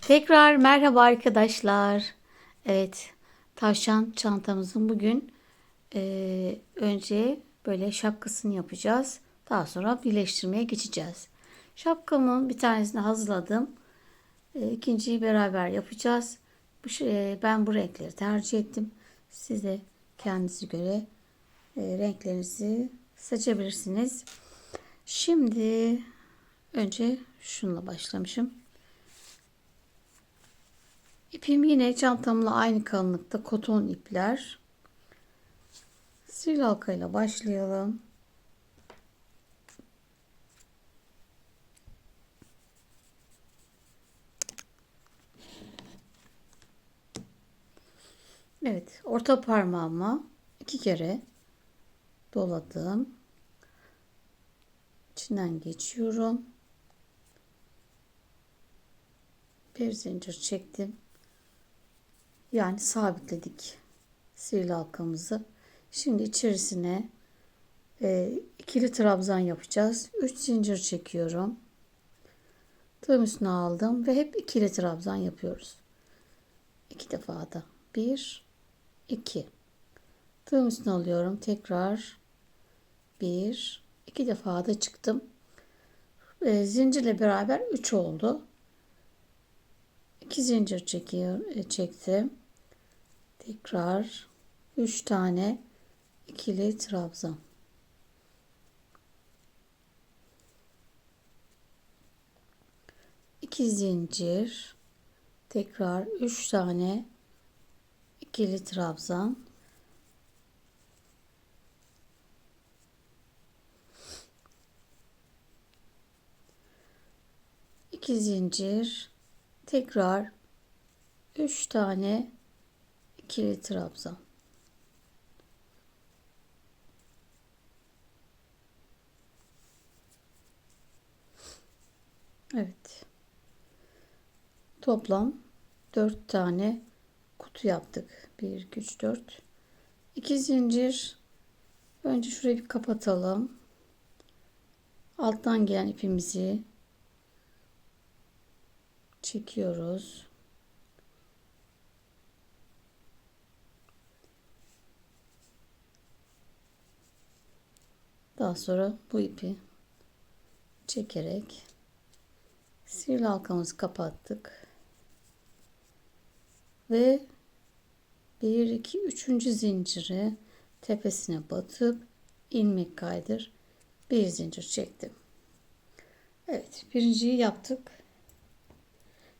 Tekrar merhaba arkadaşlar. Evet, tavşan çantamızın bugün önce böyle şapkasını yapacağız. Daha sonra birleştirmeye geçeceğiz. Şapkamın bir tanesini hazırladım. İkinciyi beraber yapacağız. Ben bu renkleri tercih ettim. Siz de kendinize göre renklerinizi seçebilirsiniz. Şimdi önce şununla başlamışım. İpim yine çantamla aynı kalınlıkta koton ipler. Sil halkayla başlayalım. Evet, orta parmağıma iki kere doladım. İçinden geçiyorum. Bir zincir çektim. Yani sabitledik sil halkamızı. Şimdi içerisine ikili trabzan yapacağız. 3 zincir çekiyorum. Tığım üstüne aldım ve hep ikili trabzan yapıyoruz. 2 defa da. 1 2. Tığım üstüne alıyorum. Tekrar 1 2 defa da çıktım. Zincirle beraber 3 oldu. 2 zincir çektim. Tekrar 3 tane ikili trabzan. İki zincir, tekrar 3 tane ikili trabzan. İki zincir, tekrar 3 tane ikili trabzan. Evet. Toplam 4 tane kutu yaptık. 1 2 3 4. 2 zincir. Önce şurayı bir kapatalım. Alttan gelen ipimizi çekiyoruz. Daha sonra bu ipi çekerek sihirli halkamızı kapattık. Ve 1 2 3. zinciri tepesine batıp ilmek kaydır. Bir zincir çektim. Evet, birinciyi yaptık.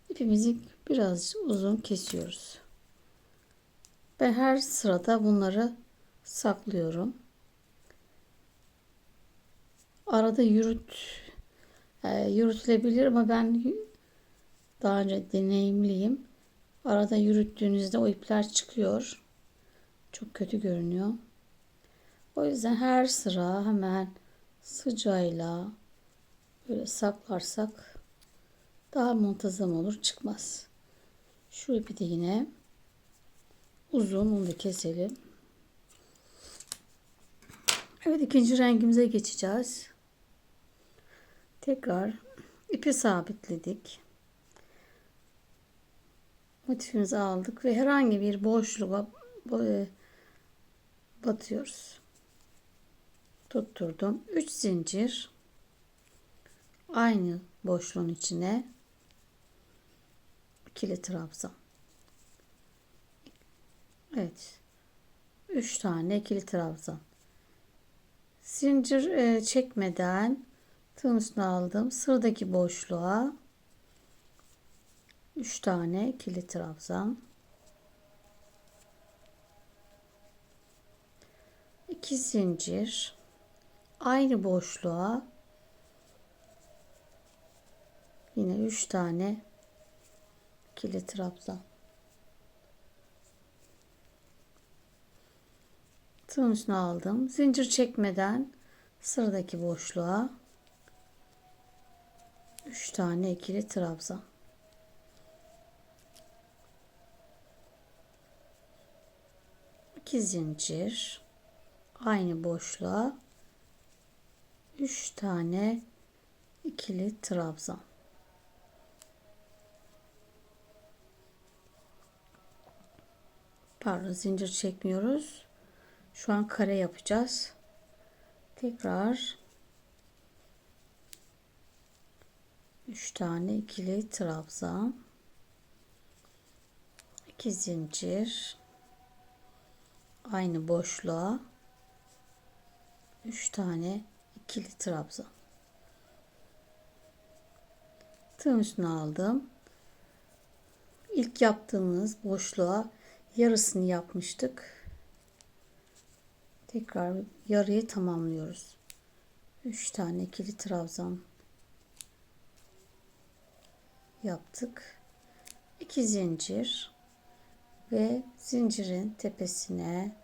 İpimizi biraz uzun kesiyoruz. Ben her sırada bunları saklıyorum. Arada yürütülebilir ama ben daha önce deneyimliyim. Arada yürüttüğünüzde o ipler çıkıyor. Çok kötü görünüyor. O yüzden her sıra hemen sıcayla böyle saklarsak daha muntazam olur, çıkmaz. Şu ipi de yine uzun, onu da keselim. Evet, ikinci rengimize geçeceğiz. Tekrar ipi sabitledik. Motifimizi aldık ve herhangi bir boşluğa batıyoruz. Tutturdum. 3 zincir aynı boşluğun içine ikili trabzan. Evet. 3 tane ikili trabzan. Zincir çekmeden tığın üstüne aldım. Sıradaki boşluğa 3 tane ikili trabzan. 2 zincir aynı boşluğa yine 3 tane ikili trabzan. Tığın üstüne aldım. Zincir çekmeden sıradaki boşluğa 3 tane ikili trabzan. 2 zincir aynı boşluğa 3 tane ikili trabzan. Pardon, zincir çekmiyoruz. Şu an kare yapacağız. Tekrar 3 tane ikili trabzan, 2 zincir, aynı boşluğa 3 tane ikili trabzan. Tığın üstüne aldım. İlk yaptığımız boşluğa yarısını yapmıştık. Tekrar yarıyı tamamlıyoruz. 3 tane ikili trabzan yaptık. 2 zincir ve zincirin tepesine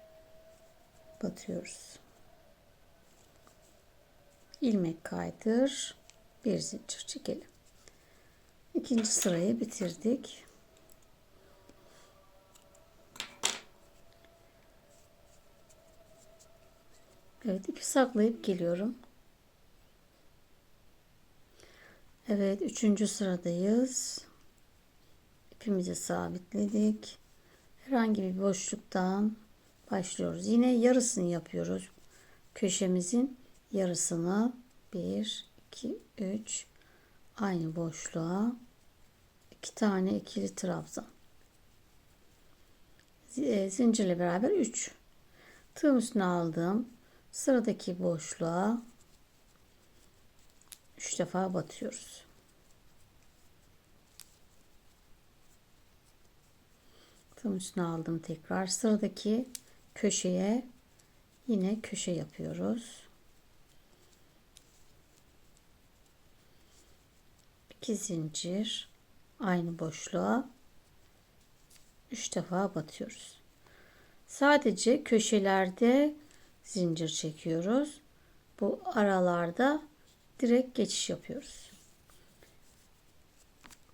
batıyoruz. İlmek kaydır, bir zincir çekelim. İkinci sırayı bitirdik. Evet, ipi saklayıp geliyorum. Evet, üçüncü sıradayız. İpimizi sabitledik. Herhangi bir boşluktan başlıyoruz. Yine yarısını yapıyoruz. Köşemizin yarısını 1, 2, 3 aynı boşluğa 2 tane ikili trabzan. Zincirle beraber 3. Tığım üstüne aldım. Sıradaki boşluğa 3 defa batıyoruz. Tığım üstüne aldım tekrar. Sıradaki köşeye yine köşe yapıyoruz. 2 zincir, aynı boşluğa 3 defa batıyoruz. Sadece köşelerde zincir çekiyoruz. Bu aralarda direkt geçiş yapıyoruz.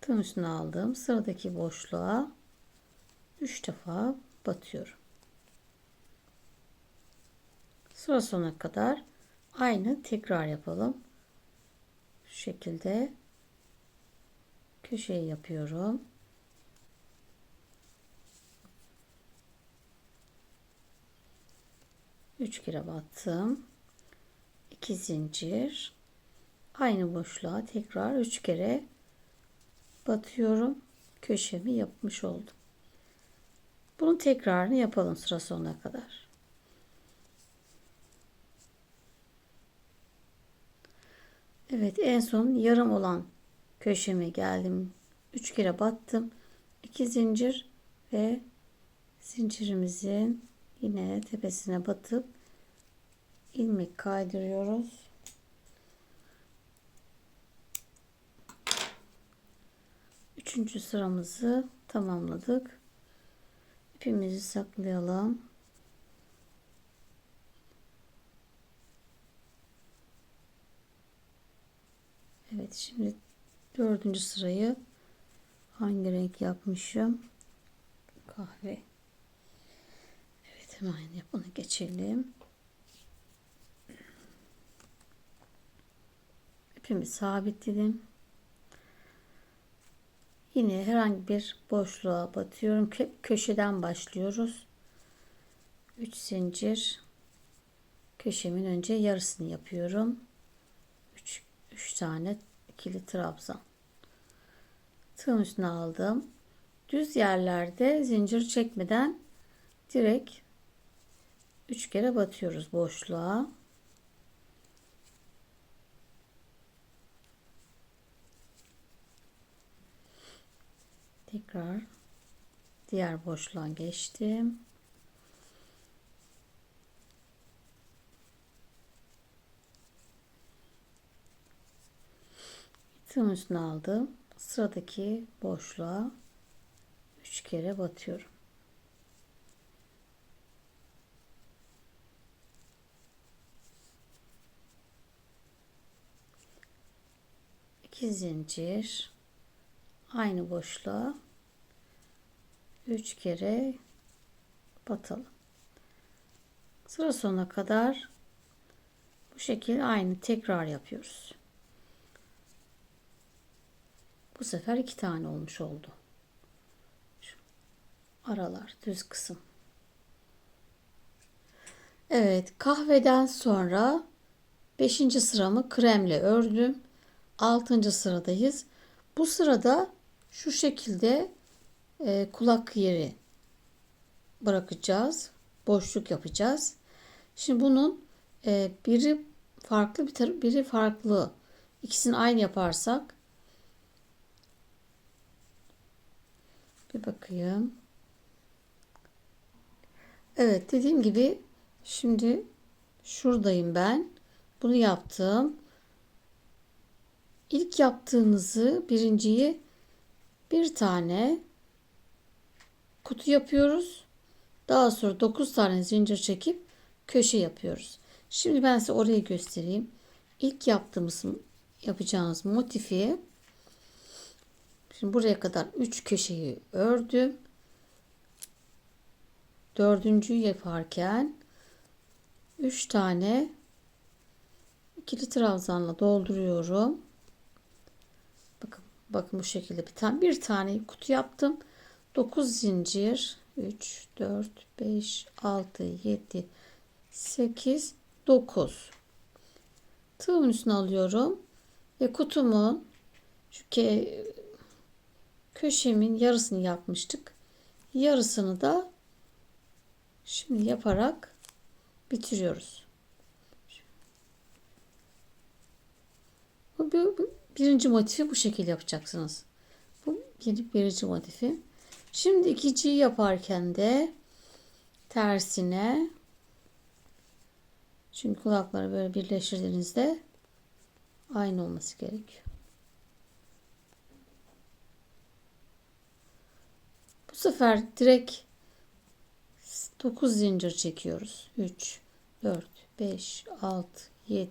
Tığın üstüne aldım. Sıradaki boşluğa 3 defa batıyorum. Sıra sonuna kadar aynı tekrar yapalım. Şu şekilde köşeyi yapıyorum. Üç kere battım. 2 zincir. Aynı boşluğa tekrar 3 kere batıyorum. Köşemi yapmış oldum. Bunun tekrarını yapalım sıra sonuna kadar. Evet, en son yarım olan köşeme geldim. 3 kere battım. 2 zincir ve zincirimizin yine tepesine batıp ilmek kaydırıyoruz. Üçüncü sıramızı tamamladık. İpimizi saklayalım. Evet, şimdi dördüncü sırayı hangi renk yapmışım? Kahve. Evet, hemen bunu geçelim. İpimi sabitledim. Yine herhangi bir boşluğa batıyorum. Köşeden başlıyoruz. 3 zincir. Köşemin önce yarısını yapıyorum. 3 tane ikili trabzan. Tığın üstüne aldım. Düz yerlerde zincir çekmeden direkt 3 kere batıyoruz boşluğa. Tekrar diğer boşluğa geçtim. Tığın üstüne aldım. Sıradaki boşluğa 3 kere batıyorum. İki zincir, aynı boşluğa 3 kere batalım. Sıra sonuna kadar bu şekilde aynı tekrar yapıyoruz. Bu sefer 2 tane olmuş oldu. Şu aralar düz kısım. Evet, kahveden sonra beşinci sıramı kremle ördüm. Altıncı sıradayız. Bu sırada şu şekilde kulak yeri bırakacağız. Boşluk yapacağız. Şimdi bunun biri farklı biri farklı. İkisini aynı yaparsak bir bakayım. Evet, dediğim gibi şimdi şuradayım ben. Bunu yaptım. İlk yaptığımızı birinciyi bir tane kutu yapıyoruz. Daha sonra 9 tane zincir çekip köşe yapıyoruz. Şimdi ben size orayı göstereyim. İlk yapacağımız motifi, şimdi buraya kadar 3 köşeyi ördüm. Dördüncüyü yaparken 3 tane ikili trabzanla dolduruyorum. Bakın bu şekilde bir tane kutu yaptım. 9 zincir, 3 4 5 6 7 8 9 tığımın üstüne alıyorum ve kutumun şu köşemin yarısını yapmıştık. Yarısını da şimdi yaparak bitiriyoruz. Bu birinci motifi bu şekilde yapacaksınız. Bu birinci motifi. Şimdi ikinciyi yaparken de tersine, çünkü kulakları böyle birleştirdiğinizde aynı olması gerekiyor. Bu sefer direkt 9 zincir çekiyoruz. 3 4 5 6 7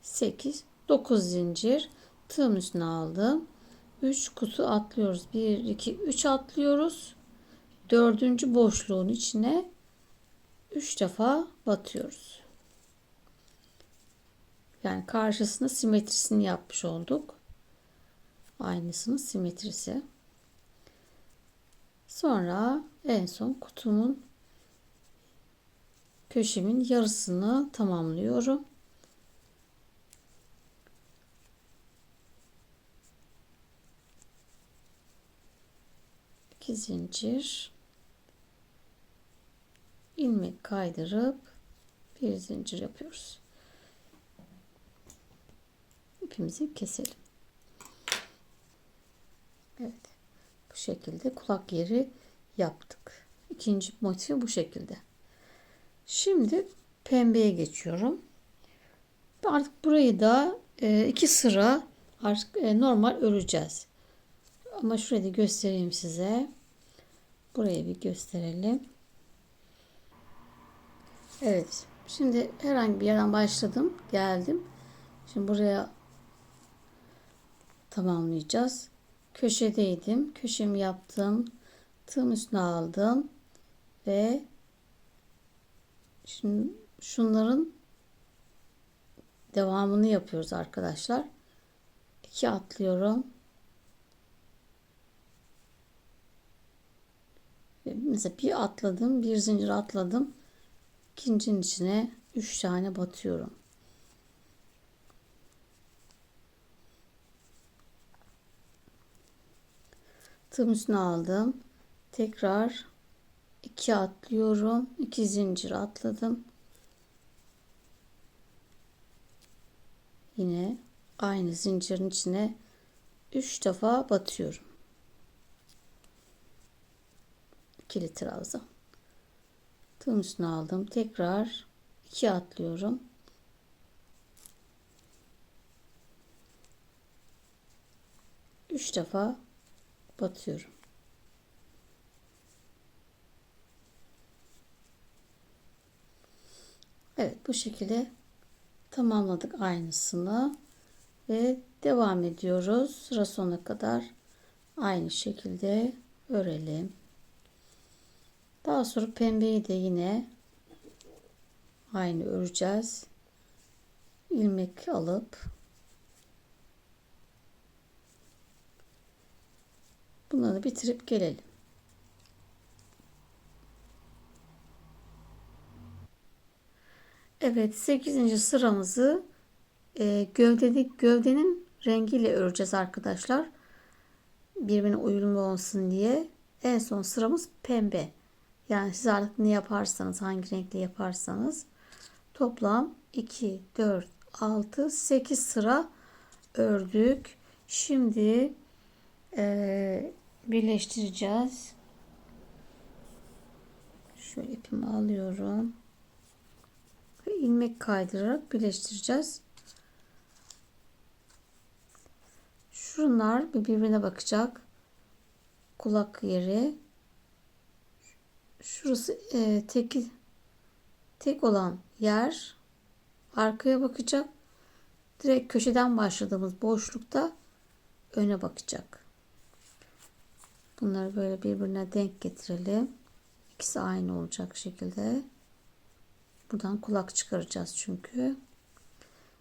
8 9 zincir tığım üstüne aldım. 3 kutu atlıyoruz. 1 2 3 atlıyoruz. Dördüncü boşluğun içine 3 defa batıyoruz. Yani karşısına simetrisini yapmış olduk. Aynısının simetrisi. Sonra en son kutumun köşemin yarısını tamamlıyorum. İki zincir, ilmek kaydırıp bir zincir yapıyoruz. İpimizi keselim. Evet. Bu şekilde kulak yeri yaptık. İkinci motifi bu şekilde. Şimdi pembeye geçiyorum. Artık burayı da 2 sıra artık normal öreceğiz. Ama şurayı da göstereyim size. Burayı bir gösterelim. Evet. Şimdi herhangi bir yerden başladım. Geldim. Şimdi buraya tamamlayacağız. Köşedeydim. Köşemi yaptım. Tığım üstüne aldım. Ve şimdi şunların devamını yapıyoruz arkadaşlar. 2 atlıyorum. Mesela bir atladım. Bir zincir atladım. İkincinin içine 3 tane batıyorum. Tığım üstüne aldım. Tekrar 2 atlıyorum. 2 zincir atladım. Yine aynı zincirin içine 3 defa batıyorum. İkili trabzan. Tığım üstüne aldım. Tekrar 2 atlıyorum. Üç defa batıyorum. Evet, bu şekilde tamamladık aynısını ve devam ediyoruz. Sıra sonuna kadar aynı şekilde örelim. Daha sonra pembeyi de yine aynı öreceğiz. İlmek alıp bunları bitirip gelelim. Evet, 8. sıramızı gövdenin rengiyle öreceğiz arkadaşlar. Birbirine uyumlu olsun diye. En son sıramız pembe. Yani siz artık ne yaparsanız, hangi renkle yaparsanız. Toplam 2, 4, 6, 8 sıra ördük. Şimdi birleştireceğiz. Şöyle ipimi alıyorum. Ve ilmek kaydırarak birleştireceğiz. Şunlar birbirine bakacak. Kulak yeri. Şurası tek olan yer arkaya bakacak. Direkt köşeden başladığımız boşlukta öne bakacak. Bunları böyle birbirine denk getirelim. İkisi aynı olacak şekilde. Buradan kulak çıkaracağız çünkü.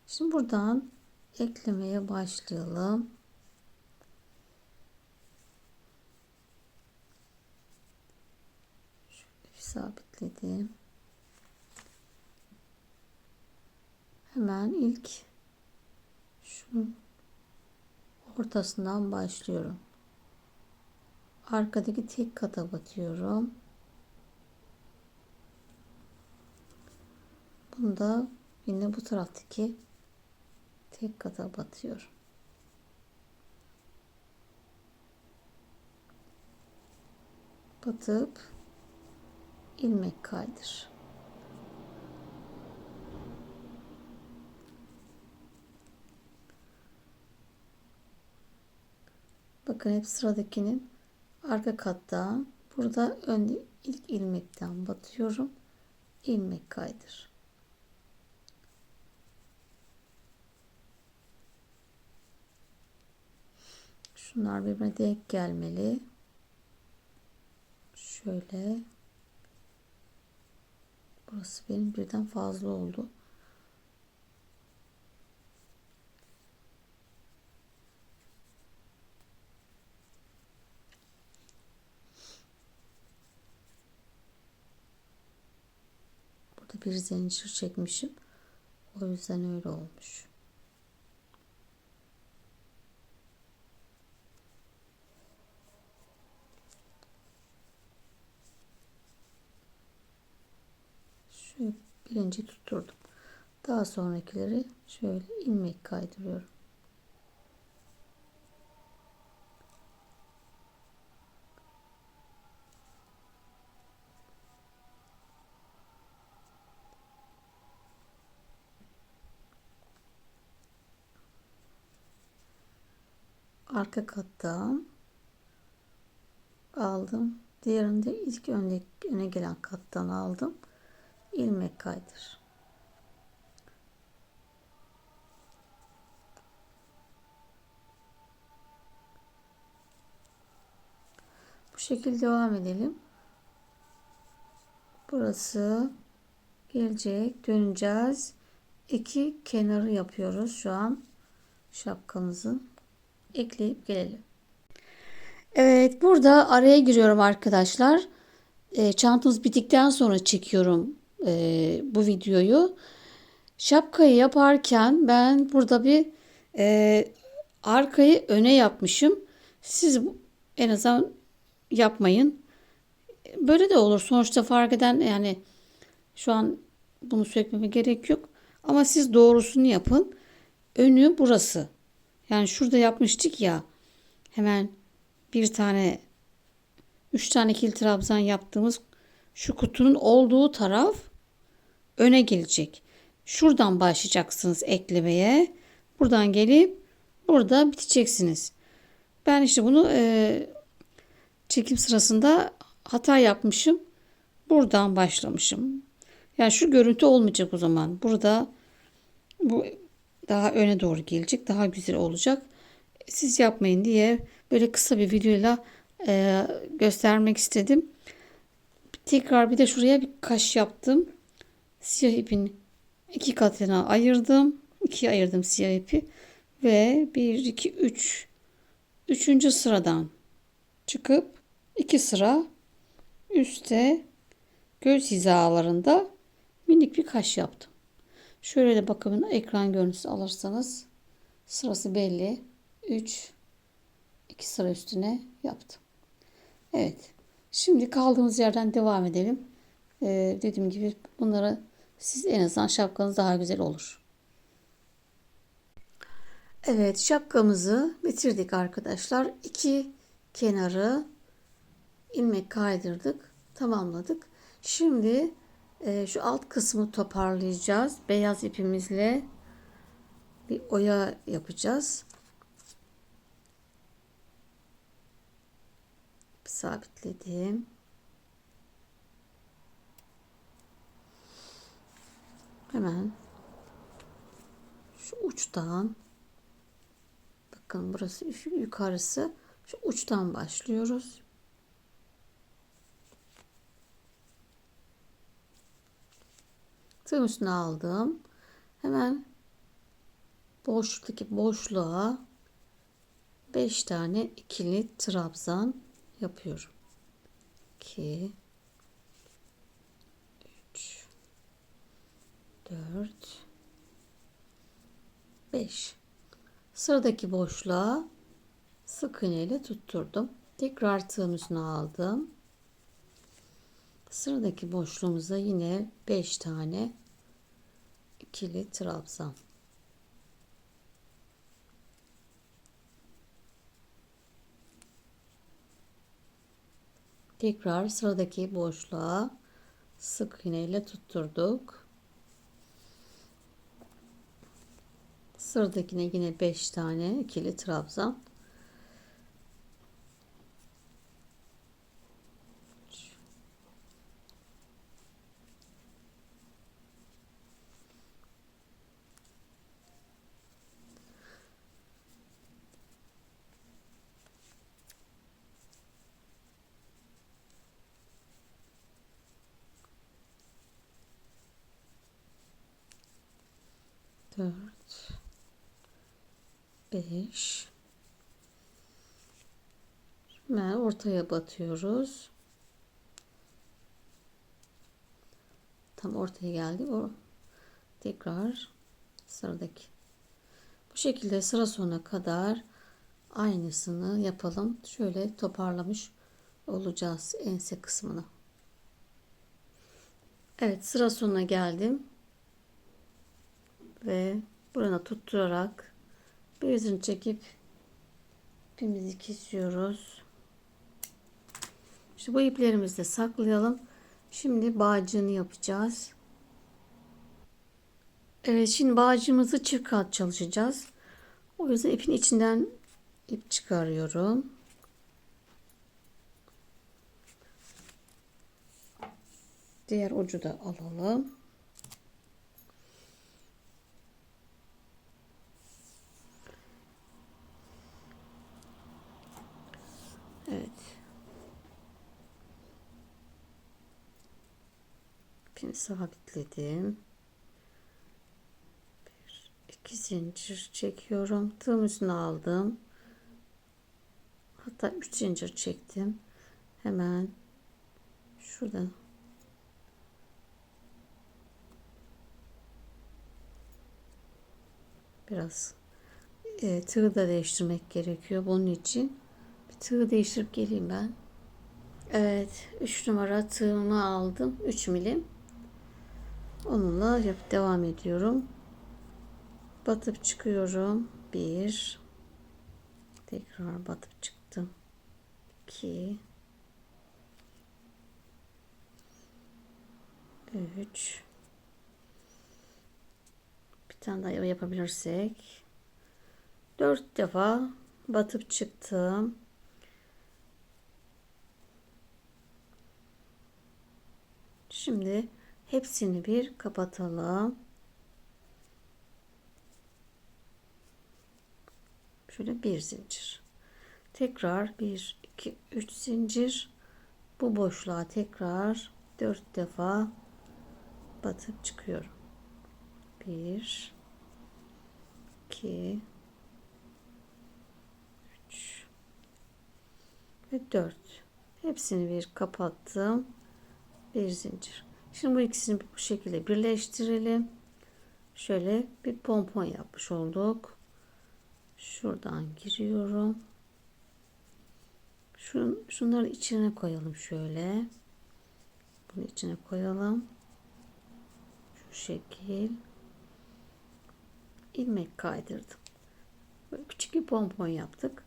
Şimdi buradan eklemeye başlayalım. Şöyle sabitledim. Hemen ilk şunun ortasından başlıyorum. Arkadaki tek kata batıyorum. Bunu da yine bu taraftaki tek kata batıyorum. Batıp ilmek kaydır. Bakın hep sıradakinin arka kattan, burada önde ilk ilmekten batıyorum. İlmek kaydır. Şunlar birbirine denk gelmeli. Şöyle. Burası benim birden fazla oldu. Burada bir zincir çekmişim. O yüzden öyle olmuş. Şöyle birinci tutturdum. Daha sonrakileri şöyle ilmek kaydırıyorum. Arka kattan aldım. Diğerini de ilk öne gelen kattan aldım. İlmek kaydır. Bu şekilde devam edelim. Burası gelecek. Döneceğiz. İki kenarı yapıyoruz şu an şapkamızın. Ekleyip gelelim. Evet, burada araya giriyorum arkadaşlar. Çantamız bittikten sonra çekiyorum bu videoyu. Şapkayı yaparken ben burada bir arkayı öne yapmışım. Siz en azından yapmayın. Böyle de olur. Sonuçta fark eden, yani şu an bunu sökmeme gerek yok. Ama siz doğrusunu yapın. Önü burası. Yani şurada yapmıştık ya. Hemen bir tane 3 tane ikili trabzan yaptığımız şu kutunun olduğu taraf öne gelecek. Şuradan başlayacaksınız eklemeye. Buradan gelip burada biteceksiniz. Ben işte bunu çekim sırasında hata yapmışım. Buradan başlamışım. Yani şu görüntü olmayacak o zaman. Burada bu daha öne doğru gelecek. Daha güzel olacak. Siz yapmayın diye böyle kısa bir videoyla göstermek istedim. Tekrar bir de şuraya bir kaş yaptım. Siyah ipin iki katına ayırdım. İkiye ayırdım siyah ipi. Ve 1, 2, 3. Üçüncü sıradan çıkıp 2 sıra üstte göz hizalarında minik bir kaş yaptım. Şöyle de bakımın ekran görüntüsü alırsanız sırası belli. 3 2 sıra üstüne yaptım. Evet. Şimdi kaldığımız yerden devam edelim. Dediğim gibi bunları siz en azından şapkanız daha güzel olur. Evet, şapkamızı bitirdik arkadaşlar. İki kenarı ilmek kaydırdık, tamamladık. Şimdi şu alt kısmı toparlayacağız. Beyaz ipimizle bir oya yapacağız. Sabitledim. Hemen şu uçtan, bakın burası yukarısı, şu uçtan başlıyoruz. Tığım üstüne aldım. Hemen boşluktaki boşluğa 5 tane ikili trabzan yapıyorum. 2 3 4 5. Sıradaki boşluğa sık iğne ile tutturdum. Tekrar tığım üstüne aldım. Sıradaki boşluğumuza yine 5 tane ikili trabzan. Tekrar sıradaki boşluğa sık iğne ile tutturduk. Sıradakine yine 5 tane ikili trabzan. Dört, 5. Hemen ortaya batıyoruz. Tam ortaya geldi. Tekrar sıradaki. Bu şekilde sıra sonuna kadar aynısını yapalım. Şöyle toparlamış olacağız ense kısmını. Evet, sıra sonuna geldim. Ve burana tutturarak bir yüzünü çekip ipimizi kesiyoruz. İşte bu iplerimizi de saklayalım. Şimdi bağcığını yapacağız. Evet, şimdi bağcığımızı çift kat çalışacağız. O yüzden ipin içinden ip çıkarıyorum. Diğer ucu da alalım. Evet. İpimi sabitledim. 2 zincir çekiyorum. Tığım üstüne aldım. Hatta 3 zincir çektim. Hemen şurada biraz tığı da değiştirmek gerekiyor. Bunun için bir tığı değiştirip geleyim ben. Evet, 3 numara tığımı aldım. 3 milim. Onunla devam ediyorum. Batıp çıkıyorum. 1, tekrar batıp çıktım. 2, 3, bir tane daha yapabilirsek 4 defa batıp çıktım. Şimdi hepsini bir kapatalım. Şöyle bir zincir. Tekrar 1, 2, 3 zincir. Bu boşluğa tekrar 4 defa batıp çıkıyorum. 1, 2, 3 ve 4. Hepsini bir kapattım. Bir zincir. Şimdi bu ikisini bu şekilde birleştirelim. şöyle bir pompon yapmış olduk. Şuradan giriyorum. Şunları içine koyalım şöyle. Bunu içine koyalım. Şu şekil. İlmek kaydırdım. Böyle küçük bir pompon yaptık.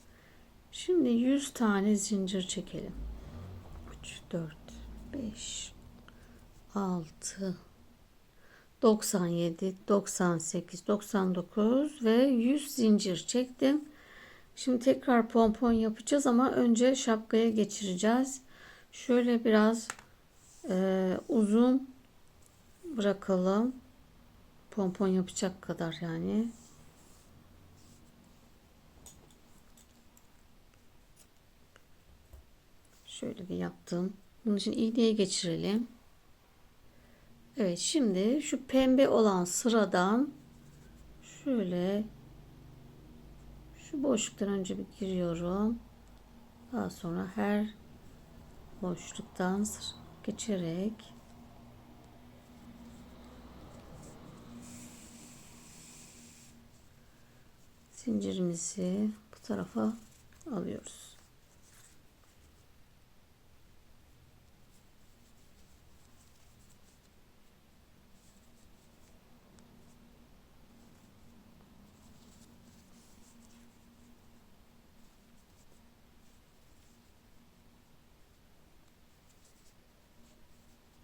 Şimdi 100 tane zincir çekelim. 3, 4, 5, 6, 97, 98, 99 ve 100 zincir çektim. Şimdi tekrar pompon yapacağız ama önce şapkaya geçireceğiz. Şöyle biraz uzun bırakalım. Pompon yapacak kadar yani. Şöyle bir yaptım. Bunun için iğneye geçirelim. Evet, şimdi şu pembe olan sıradan şöyle şu boşluktan önce bir giriyorum. Daha sonra her boşluktan geçerek zincirimizi bu tarafa alıyoruz.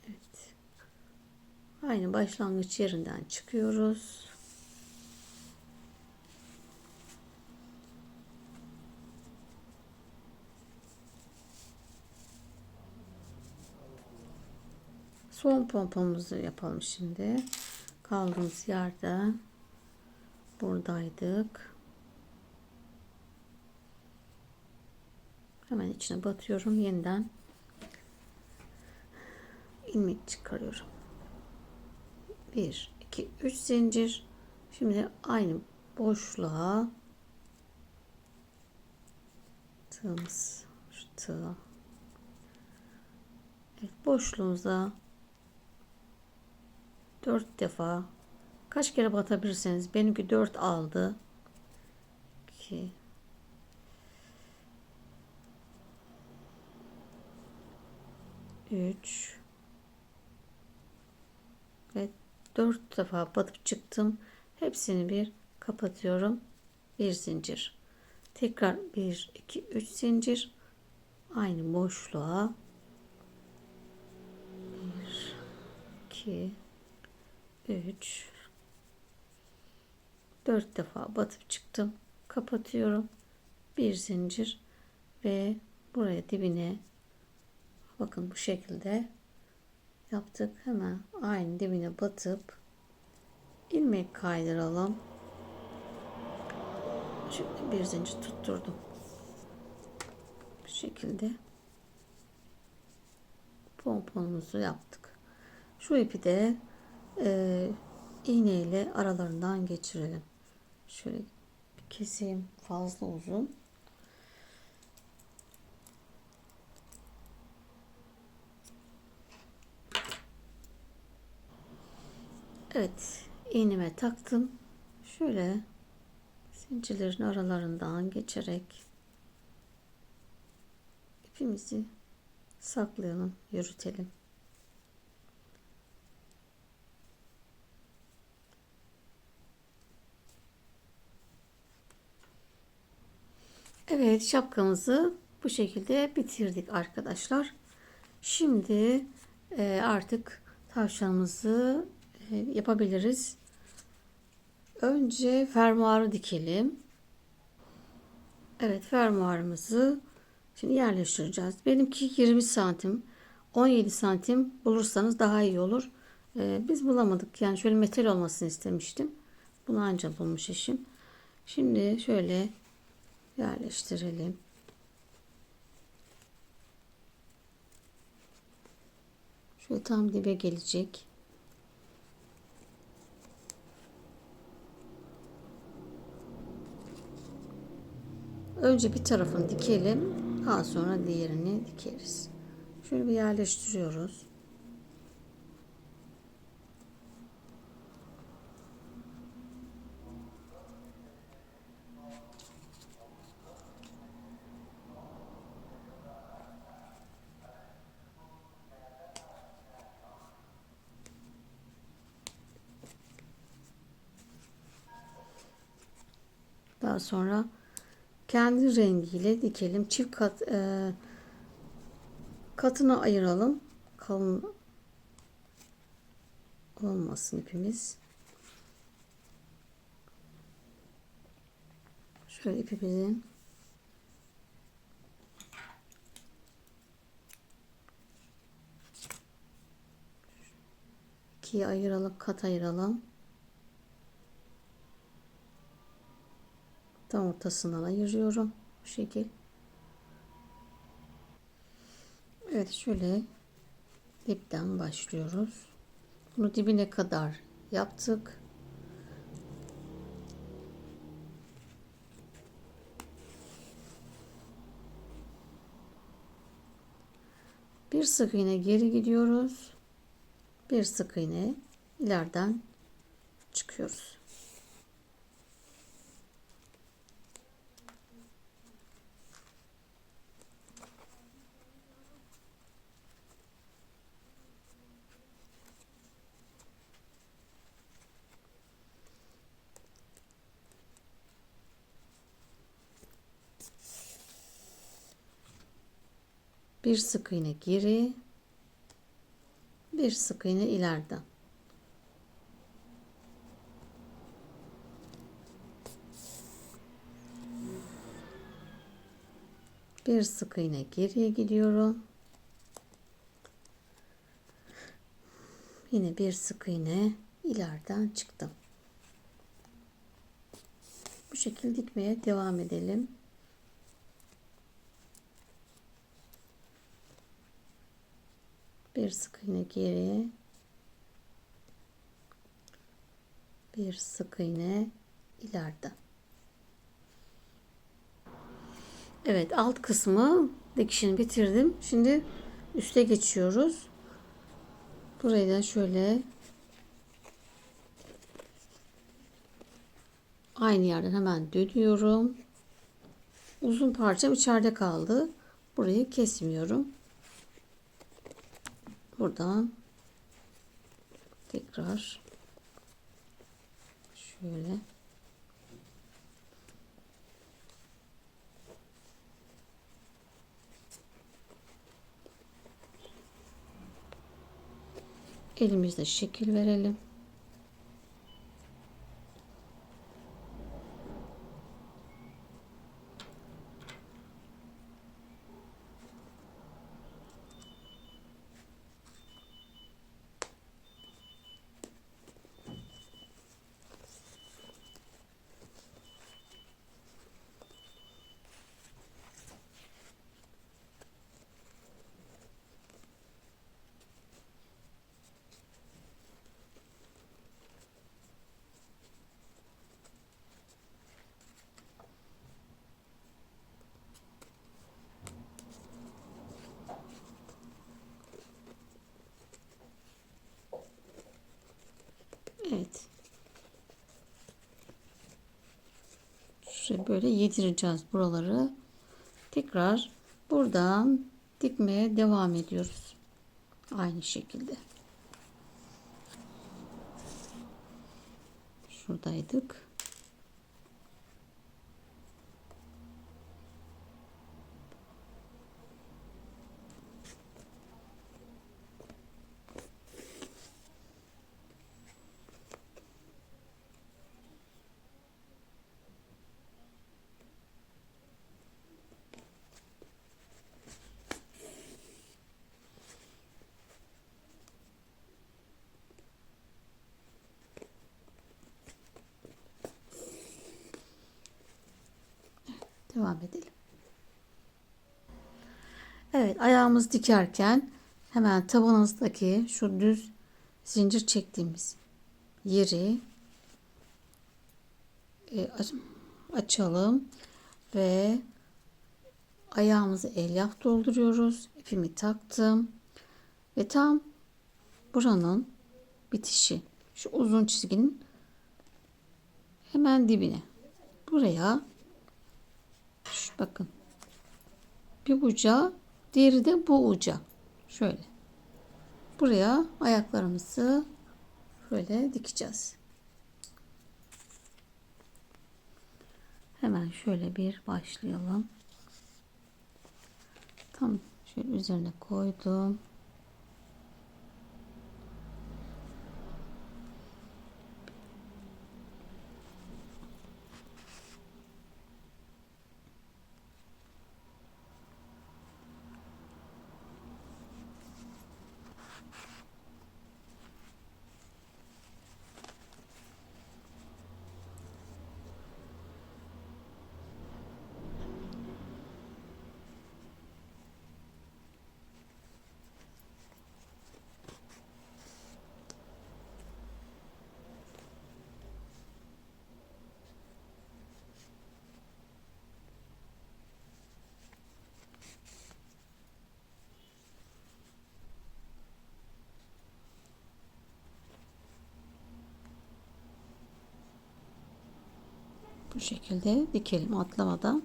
Evet. Aynı başlangıç yerinden çıkıyoruz. Son pompamızı yapalım şimdi. Kaldığımız yerden buradaydık. Hemen içine batıyorum. Yeniden ilmek çıkarıyorum. 1, 2, 3 zincir. Şimdi aynı boşluğa tığımız, şu tığ. Evet, boşluğumuza 4 defa, kaç kere batabilirseniz, benimki 4 aldı. 2, 3 ve 4 defa batıp çıktım. Hepsini bir kapatıyorum. Bir zincir. Tekrar 1, 2, 3 zincir. Aynı boşluğa 1, 2, 3, 4 defa batıp çıktım. Kapatıyorum. Bir zincir ve buraya dibine, bakın bu şekilde yaptık. Hemen aynı dibine batıp ilmek kaydıralım. Şimdi bir zincir tutturdum. Bu şekilde pomponumuzu yaptık. Şu ipi de iğne ile aralarından geçirelim. Şöyle bir keseyim, fazla uzun. Evet, iğneme taktım. Şöyle zincirlerin aralarından geçerek ipimizi saklayalım, yürütelim. Evet, şapkamızı bu şekilde bitirdik arkadaşlar. Şimdi artık tavşanımızı yapabiliriz. Önce fermuarı dikelim. Evet, fermuarımızı şimdi yerleştireceğiz. Benimki 20 santim. 17 santim bulursanız daha iyi olur. Biz bulamadık. Yani şöyle metal olmasını istemiştim. Bunu ancak bulmuş eşim. Şimdi şöyle yerleştirelim. Şöyle tam dibe gelecek. Önce bir tarafını dikelim. Daha sonra diğerini dikeriz. Şöyle bir yerleştiriyoruz. Daha sonra kendi rengiyle dikelim. Çift kat katına ayıralım. Kalın olmasın ipimiz. Şöyle ipimizin ikiye ayıralım, kat ayıralım. Tam ortasından ayırıyorum. Bu şekil. Evet, şöyle dipten başlıyoruz. Bunu dibine kadar yaptık. Bir sık iğne geri gidiyoruz. Bir sık iğne ileriden çıkıyoruz. Bir sık iğne geri, bir sık iğne ileriden. Bir sık iğne geriye gidiyorum. Yine bir sık iğne ileriden çıktım. Bu şekilde dikmeye devam edelim. Bir sık iğne geri, bir sık iğne ileriden. Evet, alt kısmı dikişini bitirdim. Şimdi üste geçiyoruz. Burayı da şöyle aynı yerden hemen dönüyorum. Uzun parçam içeride kaldı. Burayı kesmiyorum. Buradan tekrar şöyle elimizle şekil verelim. Evet. Şuraya böyle yedireceğiz buraları. Tekrar buradan dikmeye devam ediyoruz. Aynı şekilde. Şuradaydık. Devam edelim. Evet, ayağımız dikerken hemen tabanımızdaki şu düz zincir çektiğimiz yeri açalım ve ayağımızı elyaf dolduruyoruz. İpimi taktım ve tam buranın bitişi, şu uzun çizginin hemen dibine, buraya bakın, bir uca, diğeri de bu uca, şöyle buraya ayaklarımızı böyle dikeceğiz. Hemen şöyle bir başlayalım. Tam şöyle üzerine koydum. Bu şekilde dikelim atlamadan.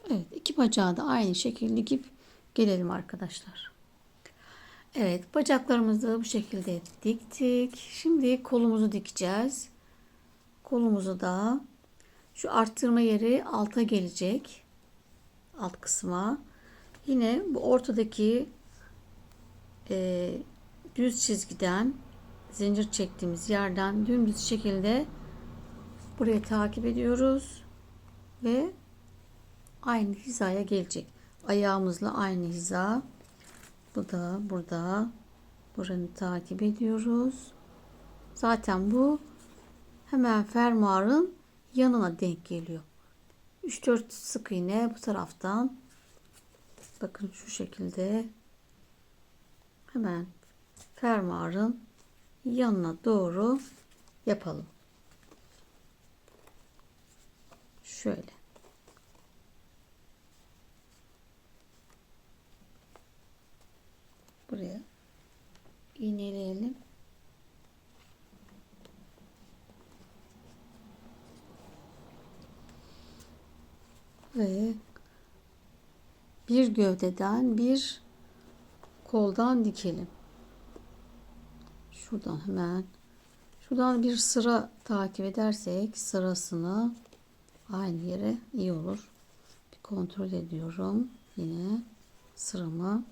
Evet, iki bacağı da aynı şekilde dikip gelelim arkadaşlar. Evet, bacaklarımızı bu şekilde diktik. Şimdi kolumuzu dikeceğiz. Kolumuzu da şu arttırma yeri alta gelecek. Alt kısma. Yine bu ortadaki düz çizgiden zincir çektiğimiz yerden dümdüz şekilde buraya takip ediyoruz ve aynı hizaya gelecek. Ayağımızla aynı hiza. Bu da burada. Buranı takip ediyoruz. Zaten bu hemen fermuarın yanına denk geliyor. 3-4 sık iğne bu taraftan. Bakın şu şekilde hemen fermuarın yanına doğru yapalım. Şöyle. Buraya iğneleyelim. Ve bir gövdeden bir koldan dikelim. Şuradan hemen şuradan bir sıra takip edersek sırasını aynı yere iyi olur. Bir kontrol ediyorum. Yine sıramı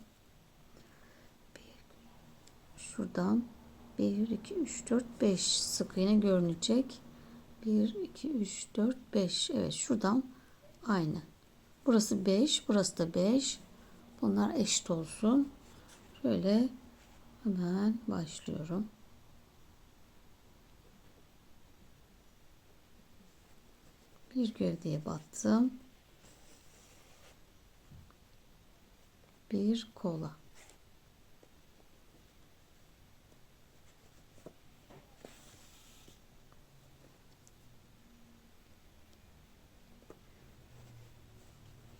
şuradan 1 2 3 4 5 sık iğne görünecek. 1 2 3 4 5. Evet, şuradan aynı. Burası 5, burası da 5. Bunlar eşit olsun. Şöyle hemen başlıyorum. Bir gövdeye battım. Bir kola.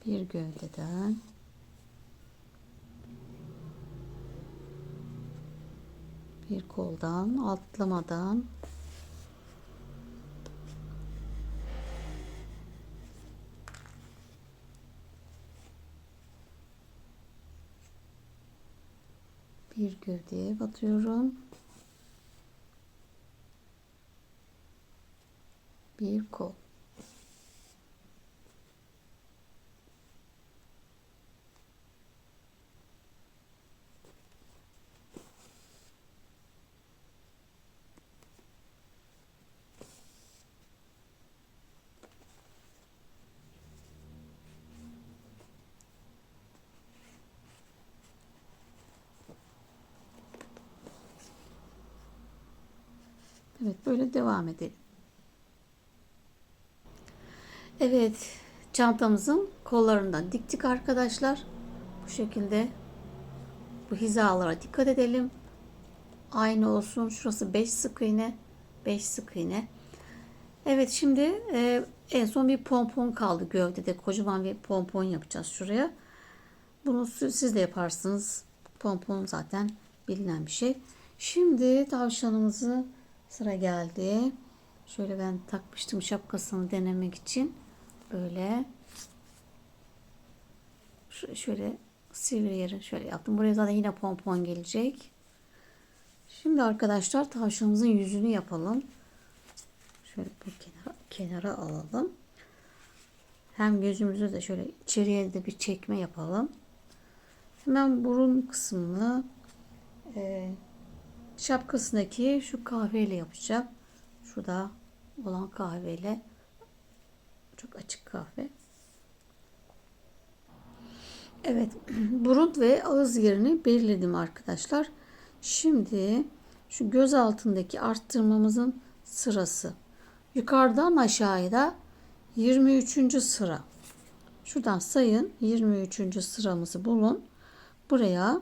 Bir gövdeden bir koldan atlamadan bir gövdeye batıyorum. Bir kol. Evet, böyle devam edelim. Evet, çantamızın kollarından diktik arkadaşlar. Bu şekilde bu hizalara dikkat edelim. Aynı olsun. Şurası 5 sık iğne. 5 sık iğne. Evet, şimdi en son bir pompon kaldı gövdede. Kocaman bir pompon yapacağız şuraya. Bunu siz de yaparsınız. Pompon zaten bilinen bir şey. Şimdi tavşanımızı sıra geldi. Şöyle ben takmıştım şapkasını denemek için. Böyle şöyle sivri yeri şöyle yaptım. Buraya zaten yine pompon gelecek. Şimdi arkadaşlar tavşanımızın yüzünü yapalım. Şöyle bu kenara alalım. Hem gözümüzü de şöyle içeriye de bir çekme yapalım. Hemen burun kısmını şapkasındaki şu kahveyle yapacağım. Şurada olan kahveyle, çok açık kahve. Evet, burun ve ağız yerini belirledim arkadaşlar. Şimdi şu göz altındaki arttırmamızın sırası. Yukarıdan aşağıya da 23. sıra. Şuradan sayın, 23. sıramızı bulun. Buraya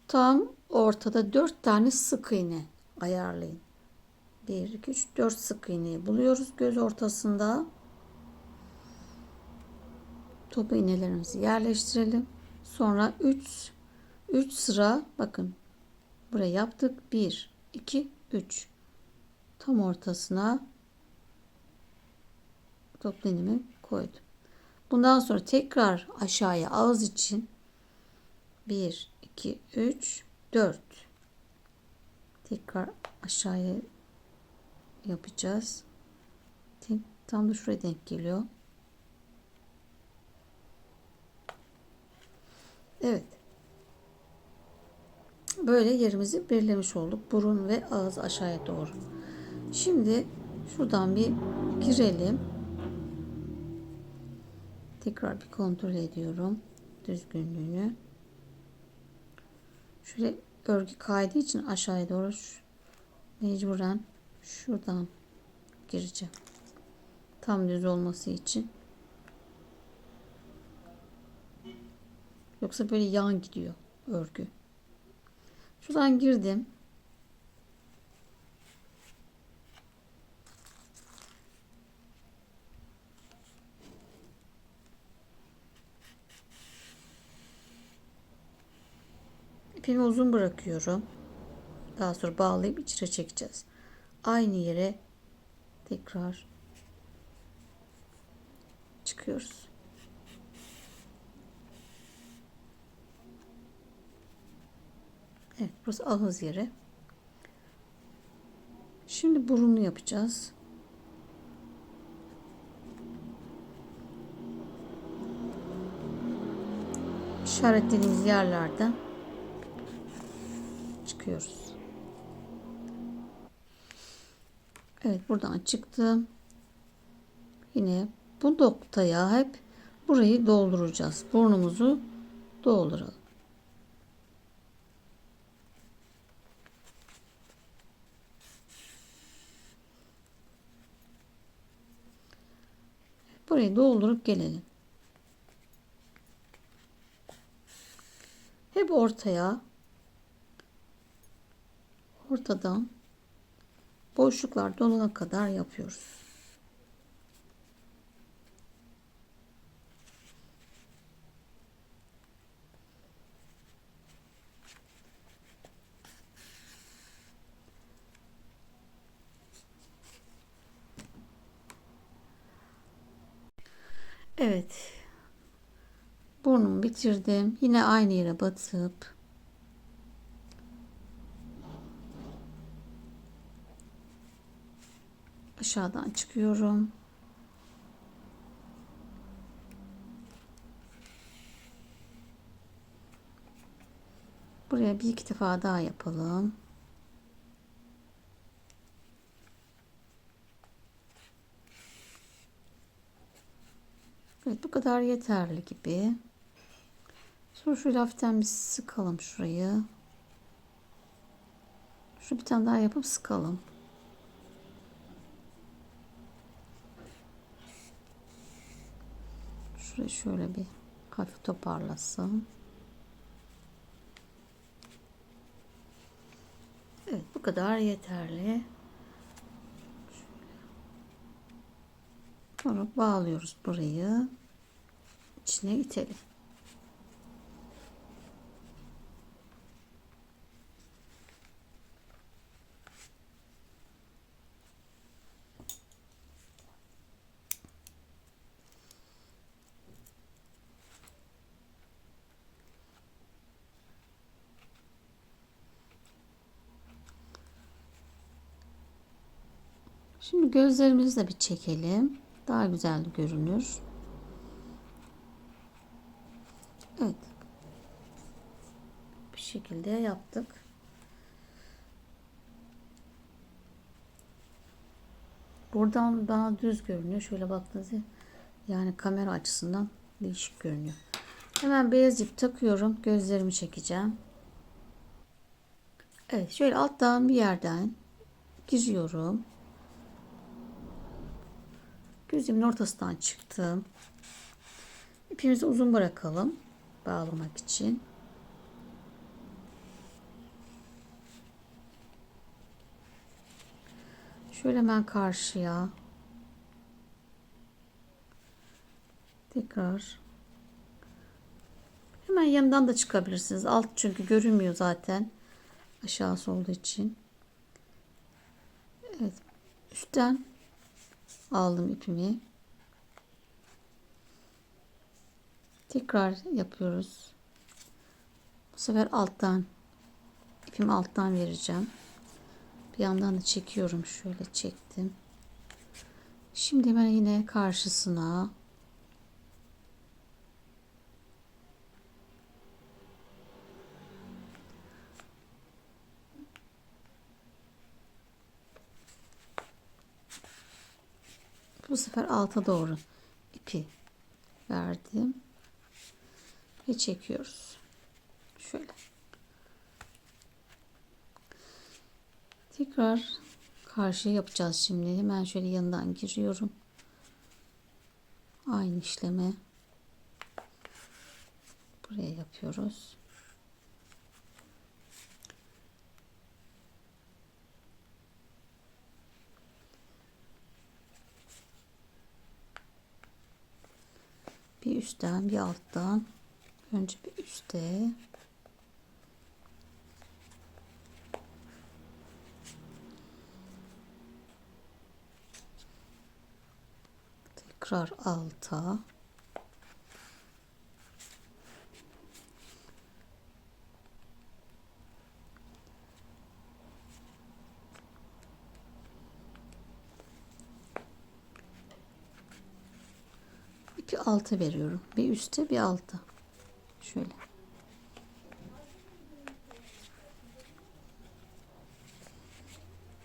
tam ortada 4 tane sık iğne ayarlayın. 1, 2, 3, 4 sık iğneyi buluyoruz göz ortasında. Topu iğnelerimizi yerleştirelim. Sonra 3 sıra bakın buraya yaptık. 1, 2, 3. Tam ortasına toplu iğnemi koydum. Bundan sonra tekrar aşağıya ağız için 1, 2, 3, 4. Tekrar aşağıya yapacağız. Tam da şuraya denk geliyor. Evet. Böyle yerimizi belirlemiş olduk. Burun ve ağız aşağıya doğru. Şimdi şuradan bir girelim. Tekrar bir kontrol ediyorum düzgünlüğünü. Şöyle örgü kaydığı için aşağıya doğru mecburen şuradan gireceğim. Tam düz olması için. Yoksa böyle yan gidiyor örgü. Şuradan girdim. İpimi uzun bırakıyorum. Daha sonra bağlayıp içine çekeceğiz. Aynı yere tekrar çıkıyoruz. Evet, burası ağız yeri. Şimdi burunu yapacağız. İşaretlediğimiz yerlerden çıkıyoruz. Evet, buradan çıktım. Yine bu noktaya hep burayı dolduracağız. Burnumuzu dolduralım. Burayı doldurup gelelim. Hep ortadan boşluklar dolana kadar yapıyoruz. Evet. Burnumu bitirdim. Yine aynı yere batıp aşağıdan çıkıyorum. Buraya bir iki defa daha yapalım. Evet, bu kadar yeterli gibi. Sonra şöyle hafiften bir sıkalım şurayı. Şu bir tane daha yapıp sıkalım. Şurayı şöyle bir hafif toparlasın. Evet, bu kadar yeterli. Sonra bağlıyoruz burayı. İçine itelim. Şimdi gözlerimizi de bir çekelim. Daha güzel görünür. Evet. Bu şekilde yaptık. Buradan bana düz görünüyor. Şöyle baktığınızda yani kamera açısından değişik görünüyor. Hemen beyaz ip takıyorum. Gözlerimi çekeceğim. Evet, şöyle alttan bir yerden giriyorum. Gözümün ortasından çıktım. İpimizi uzun bırakalım bağlamak için. Şöyle hemen karşıya tekrar hemen yanından da çıkabilirsiniz. Alt çünkü görünmüyor zaten aşağısı olduğu için. Evet, üstten aldım ipimi. Tekrar yapıyoruz. Bu sefer alttan ipimi alttan vereceğim. Bir yandan da çekiyorum. Şöyle çektim. Şimdi hemen yine karşısına bu sefer alta doğru ipi verdim ve çekiyoruz. Şöyle. Tekrar karşıya yapacağız şimdi. Hemen şöyle yanından giriyorum. Aynı işlemi buraya yapıyoruz. Bir üstten bir alttan. Önce bir üstte. Tekrar alta. İpi alta veriyorum. Bir üstte bir alta. Şöyle.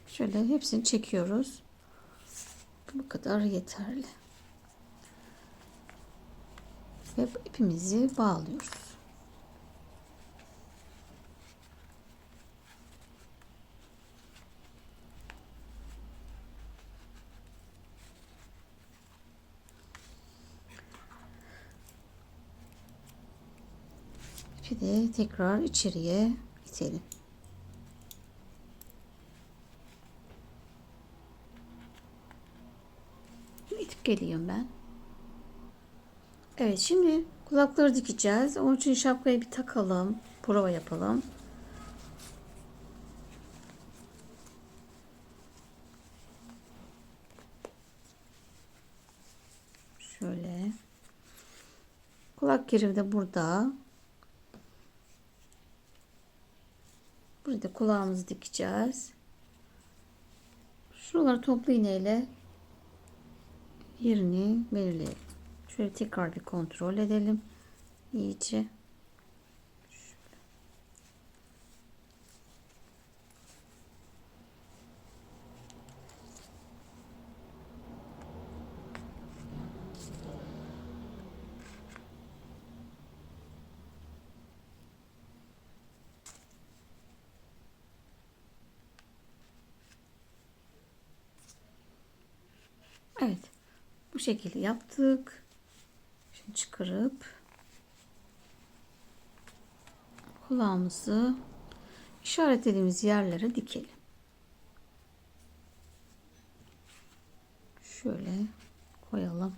Şöyle hepsini çekiyoruz. Bu kadar yeterli. Ve ipimizi bağlıyoruz. İpi de tekrar içeriye itelim. İtip geliyorum ben. Evet, şimdi kulakları dikeceğiz. Onun için şapkayı bir takalım. Prova yapalım. Şöyle. Kulak yeri de burada. Burada kulağımızı dikeceğiz. Şuraları toplu iğneyle yerini belirleyelim. Şöyle tekrar bir kontrol edelim. İyice. Evet. Bu şekilde yaptık. Şimdi çıkarıp kulağımızı işaretlediğimiz yerlere dikelim. Şöyle koyalım.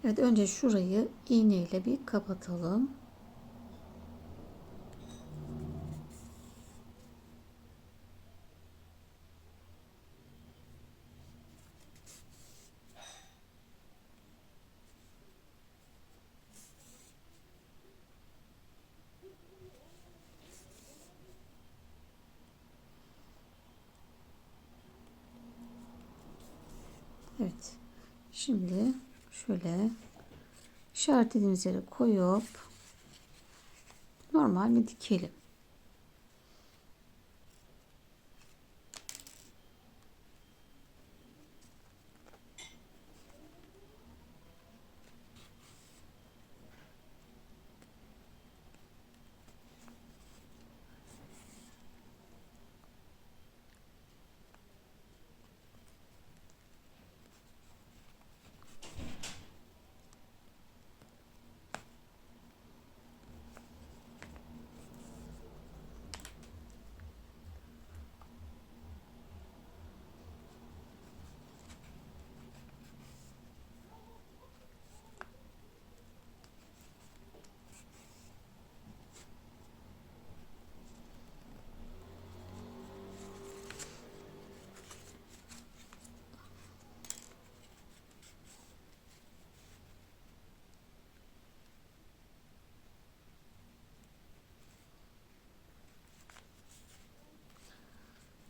Evet, önce şurayı iğneyle bir kapatalım. Evet. Şimdi şöyle işaretlediğimiz yere koyup normal bir dikelim.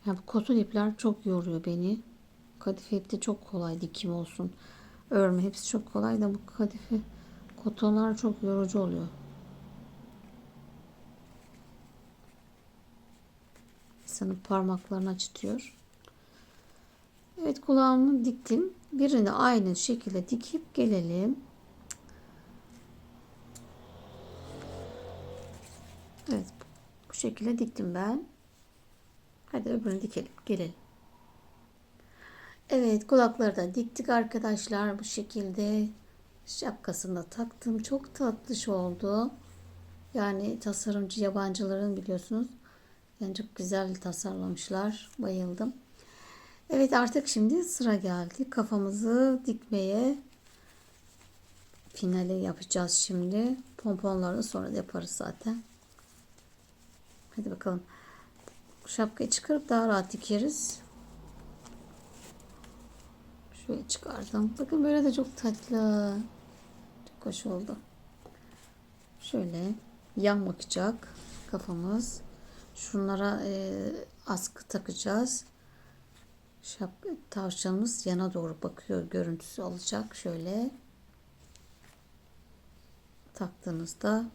Ya bu koton ipler çok yoruyor beni. Kadife ip de çok kolay, dikim olsun, örme hepsi çok kolay da bu kadife kotonlar çok yorucu oluyor. İnsanın parmaklarını acıtıyor. Evet, kulağımı diktim. Birini aynı şekilde dikip gelelim. Evet, bu şekilde diktim ben. Hadi öbürünü dikelim, gelelim. Evet, kulakları da diktik arkadaşlar bu şekilde. Şapkasını da taktım. Çok tatlış oldu. Yani tasarımcı yabancıların biliyorsunuz. Yani çok güzel tasarlamışlar. Bayıldım. Evet, artık şimdi sıra geldi. Kafamızı dikmeye. Finali yapacağız şimdi. Pomponları sonra da yaparız zaten. Hadi bakalım. Şapkayı çıkarıp daha rahat dikeriz. Şöyle çıkardım. Bakın böyle de çok tatlı. Çok hoş oldu. Şöyle yan bakacak kafamız. Şunlara askı takacağız. Tavşanımız yana doğru bakıyor. Görüntüsü alacak. Şöyle taktığınızda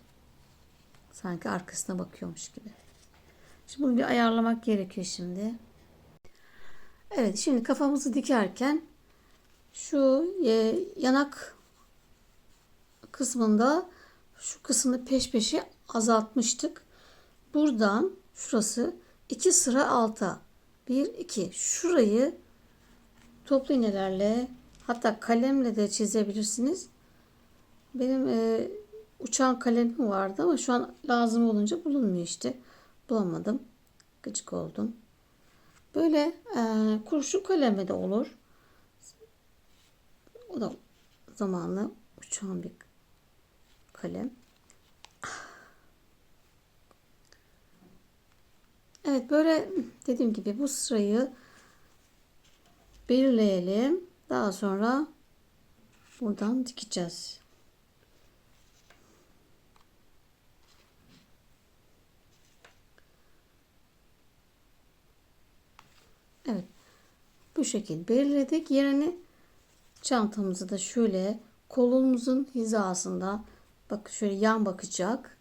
sanki arkasına bakıyormuş gibi. Şimdi bunu bir ayarlamak gerekiyor şimdi. Evet, şimdi kafamızı dikerken şu yanak kısmında şu kısmını peş peşe azaltmıştık. Buradan şurası 2 sıra alta. 1 2 şurayı toplu iğnelerle hatta kalemle de çizebilirsiniz. Benim uçan kalemim vardı ama şu an lazım olunca bulunmuyor işte. Bulamadım. Gıcık oldum. Böyle kurşun kaleme de olur. O da zamanla uçan bir kalem. Evet, böyle dediğim gibi bu sırayı belirleyelim. Daha sonra buradan dikeceğiz. Evet. Bu şekilde belirledik. Yerini çantamızı da şöyle kolumuzun hizasında, bak şöyle yan bakacak.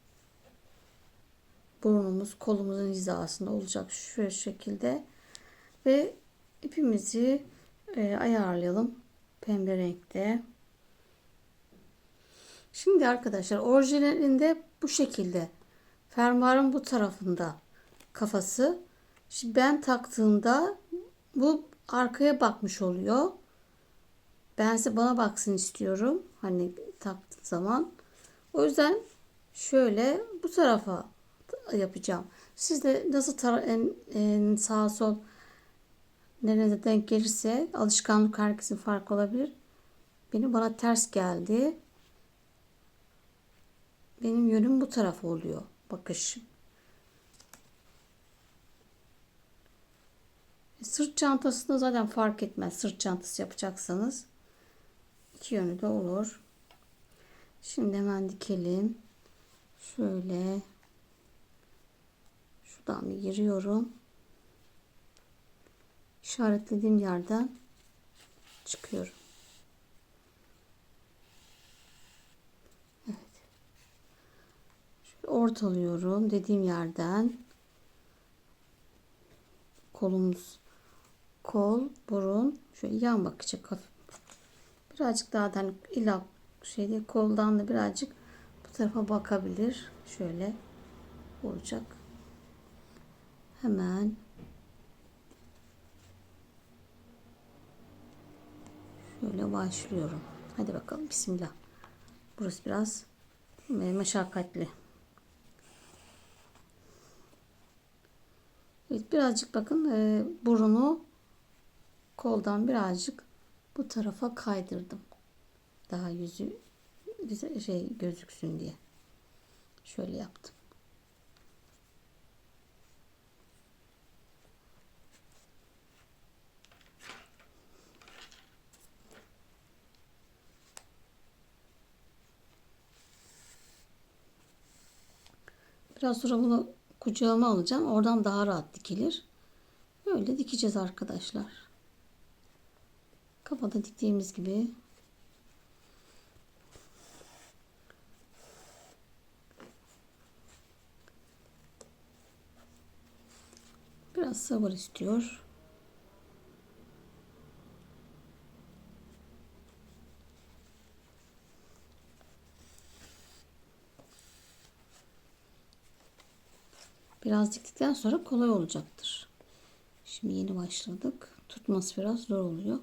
Burnumuz kolumuzun hizasında olacak şu şekilde. Ve ipimizi ayarlayalım. Pembe renkte. Şimdi arkadaşlar orijinalinde bu şekilde. Fermuarın bu tarafında kafası. Şimdi ben taktığımda bu arkaya bakmış oluyor. Ben size bana baksın istiyorum. Hani taktığı zaman. O yüzden şöyle bu tarafa yapacağım. Siz de nasıl en sağ sol nerede denk gelirse, alışkanlık herkesin farkı olabilir. Bana ters geldi. Benim yönüm bu tarafa oluyor. Bakış. Sırt çantasında zaten fark etmez. Sırt çantası yapacaksanız iki yönü de olur. Şimdi hemen dikelim. Şöyle şuradan bir giriyorum. İşaretlediğim yerden çıkıyorum. Evet. Şöyle ortalıyorum dediğim yerden. Kolumuz, kol, burun, şöyle yan bakacak hafif. Birazcık daha da hani illa şeyde koldan da birazcık bu tarafa bakabilir. Şöyle olacak. Hemen şöyle başlıyorum. Hadi bakalım bismillah. Burası biraz meşakkatli. Evet, birazcık bakın burunu koldan birazcık bu tarafa kaydırdım. Daha yüzü güzel gözüksün diye. Şöyle yaptım. Biraz sonra bunu kucağıma alacağım. Oradan daha rahat dikilir. Böyle dikeceğiz arkadaşlar. Kafada diktiğimiz gibi. Biraz sabır istiyor. Biraz diktikten sonra kolay olacaktır. Şimdi yeni başladık. Tutması biraz zor oluyor.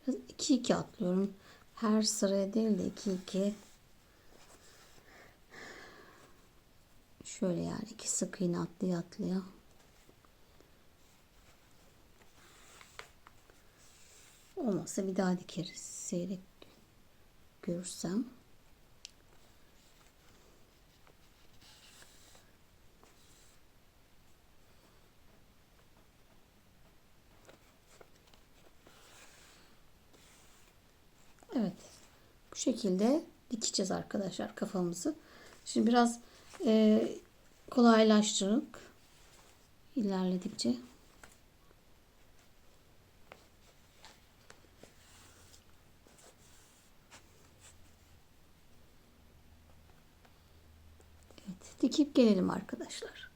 Biraz 2-2 atlıyorum. Her sıraya değil de 2-2. Şöyle yani 2 sık iğne atlaya atlaya. Olmazsa bir daha dikeriz. Seyrek görürsem. Evet. Bu şekilde dikeceğiz arkadaşlar kafamızı. Şimdi biraz kolaylaştırdık ilerledikçe. Evet, dikip gelelim arkadaşlar.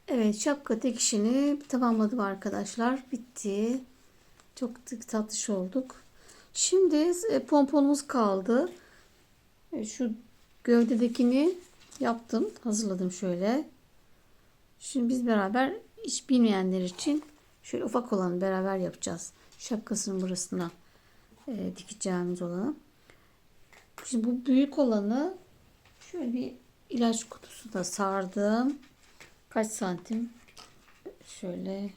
Evet, şapka dikişini tamamladım arkadaşlar. Bitti. Çok tatlış olduk. Şimdi pomponumuz kaldı. Şu gövdedekini yaptım. Hazırladım şöyle. Şimdi biz beraber hiç bilmeyenler için şöyle ufak olanı beraber yapacağız. Şapkasının burasına dikeceğimiz olanı. Şimdi bu büyük olanı şöyle bir ilaç kutusuna sardım. Kaç santim? Şöyle.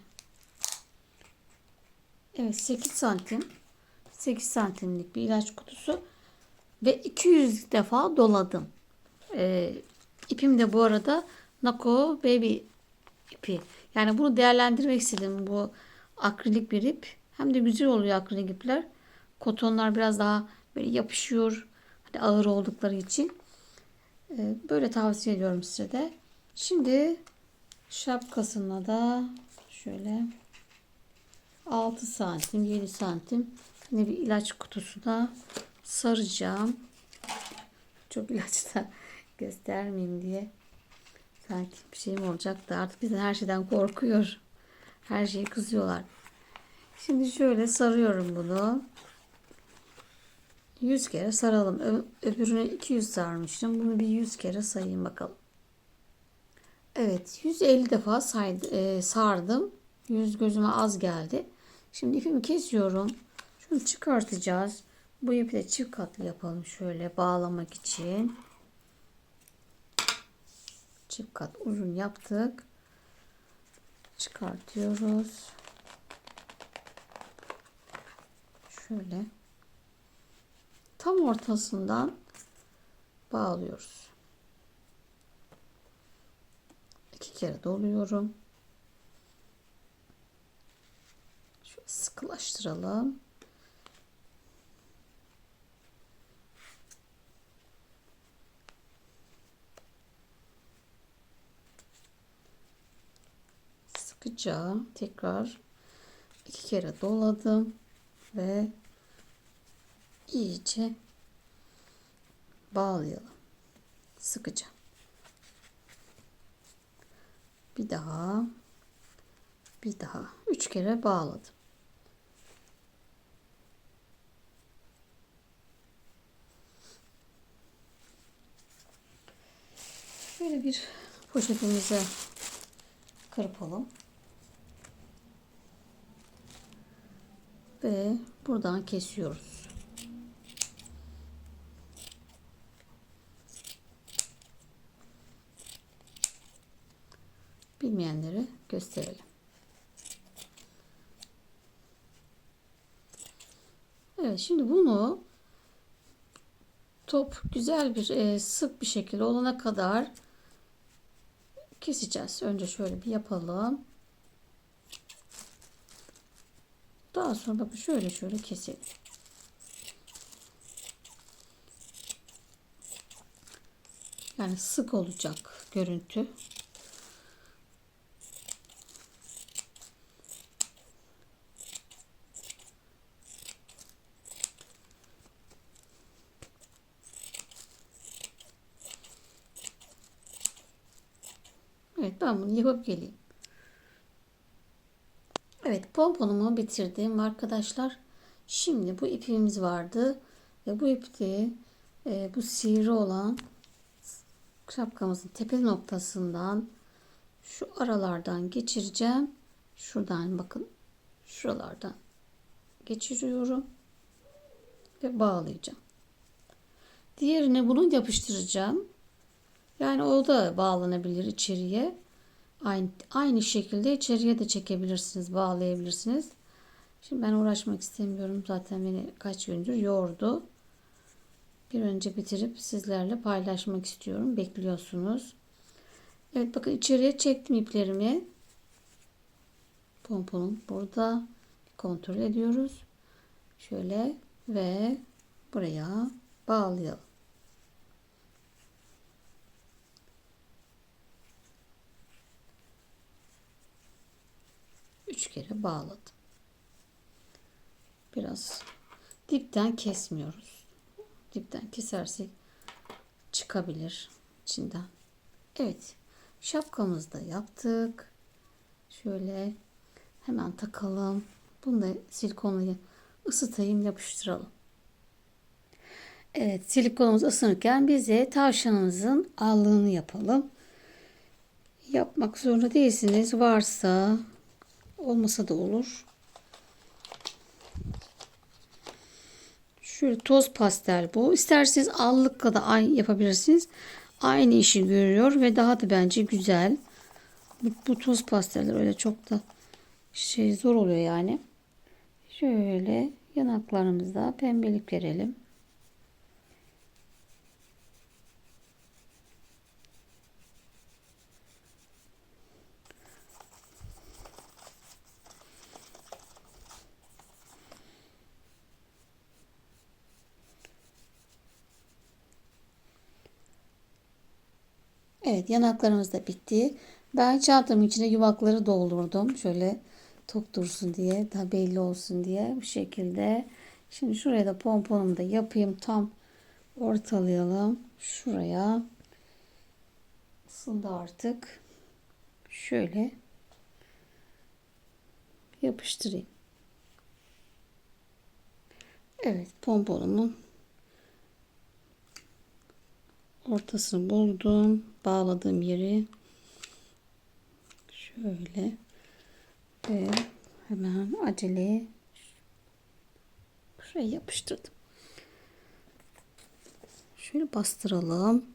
Evet 8 santim. 8 santimlik bir ilaç kutusu. Ve 200 defa doladım. İpim de bu arada Nako Baby ipi. Yani bunu değerlendirmek istedim. Bu akrilik bir ip. Hem de güzel oluyor akrilik ipler. Kotonlar biraz daha böyle yapışıyor. Hani ağır oldukları için. Böyle tavsiye ediyorum size de. Şimdi şapkasına da şöyle 6 santim 7 santim yine bir ilaç kutusuna saracağım. Çok ilaç da göstermeyeyim diye. Sanki bir şeyim olacak da artık bizden her şeyden korkuyor. Her şeyi kızıyorlar. Şimdi şöyle sarıyorum bunu. 100 kere saralım. Öbürüne 200 sarmıştım. Bunu bir 100 kere sayayım bakalım. Evet 150 defa sardım. 100 gözüme az geldi. Şimdi ipimi kesiyorum. Şunu çıkartacağız. Bu ipi de çift katlı yapalım şöyle bağlamak için. Çift kat uzun yaptık. Çıkartıyoruz. Şöyle tam ortasından bağlıyoruz. 2 kere doluyorum. Şöyle sıkılaştıralım. Sıkıca tekrar 2 kere doladım ve iyice bağlayalım. Sıkıca. Bir daha. Bir daha. 3 kere bağladım. Şöyle bir poşetimize kırpalım. Ve buradan kesiyoruz. Bilmeyenlere gösterelim. Evet, şimdi bunu top güzel bir sık bir şekilde olana kadar keseceğiz. Önce şöyle bir yapalım. Daha sonra bakın şöyle keselim. Yani sık olacak görüntü. Evet, ben bunu yapıp geleyim. Evet, pomponumu bitirdim arkadaşlar. Şimdi bu ipimiz vardı ve bu ipte bu sivri olan şapkamızın tepe noktasından şu aralardan geçireceğim. Şuradan bakın, şuralardan geçiriyorum ve bağlayacağım. Diğerine bunu yapıştıracağım. Yani o da bağlanabilir içeriye. Aynı şekilde içeriye de çekebilirsiniz, bağlayabilirsiniz. Şimdi ben uğraşmak istemiyorum. Zaten beni kaç gündür yordu. Bir önce bitirip sizlerle paylaşmak istiyorum. Bekliyorsunuz. Evet, bakın içeriye çektim iplerimi. Pomponum burada. Kontrol ediyoruz. Şöyle ve buraya bağlayalım. 3 kere bağladım. Biraz dipten kesmiyoruz. Dipten kesersek çıkabilir içinden. Evet, şapkamızı da yaptık. Şöyle hemen takalım. Bunu da silikonla ısıtayım, yapıştıralım. Evet, silikonumuz ısınırken biz de tavşanımızın allığını yapalım. Yapmak zorunda değilsiniz. Varsa, olmasa da olur. Şöyle toz pastel bu. İsterseniz allıkla da aynı yapabilirsiniz. Aynı işi görüyor ve daha da bence güzel. Bu toz pasteller öyle çok da zor oluyor yani. Şöyle yanaklarımızda pembelik verelim. Evet, yanaklarımız da bitti. Ben çantamın içine yuvakları doldurdum. Şöyle tok dursun diye, daha belli olsun diye bu şekilde. Şimdi şuraya da pomponumu da yapayım. Tam ortalayalım. Şuraya ısındı artık. Şöyle yapıştırayım. Evet, pomponumun ortasını buldum. Bağladığım yeri şöyle ve hemen acele Şuraya yapıştırdım. Şöyle bastıralım.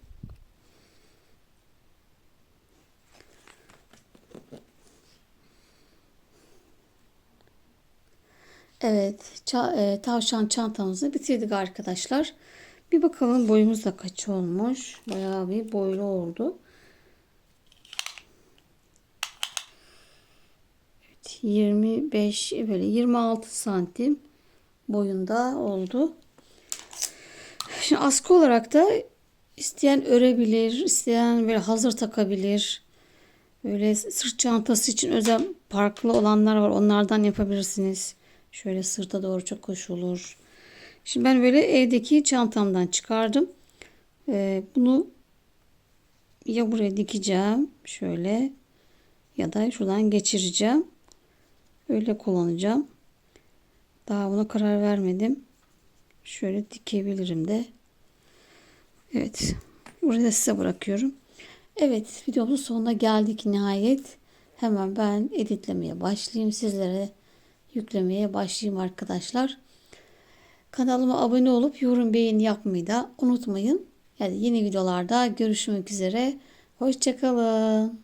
Evet, tavşan çantamızı bitirdik arkadaşlar. Bir bakalım boyumuz da kaç olmuş. Bayağı bir boylu oldu. Evet, 25 böyle 26 santim boyunda oldu. Şimdi askı olarak da isteyen örebilir, isteyen böyle hazır takabilir. Böyle sırt çantası için özel farklı olanlar var. Onlardan yapabilirsiniz. Şöyle sırta doğru çok hoş olur. Şimdi ben böyle evdeki çantamdan çıkardım. Bunu ya buraya dikeceğim şöyle ya da şuradan geçireceğim. Öyle kullanacağım. Daha buna karar vermedim. Şöyle dikebilirim de. Evet. Burayı da size bırakıyorum. Evet, videomuzun sonuna geldik nihayet. Hemen ben editlemeye başlayayım. Sizlere yüklemeye başlayayım arkadaşlar. Kanalıma abone olup yorum beğeni yapmayı da unutmayın. Yani yeni videolarda görüşmek üzere. Hoşçakalın.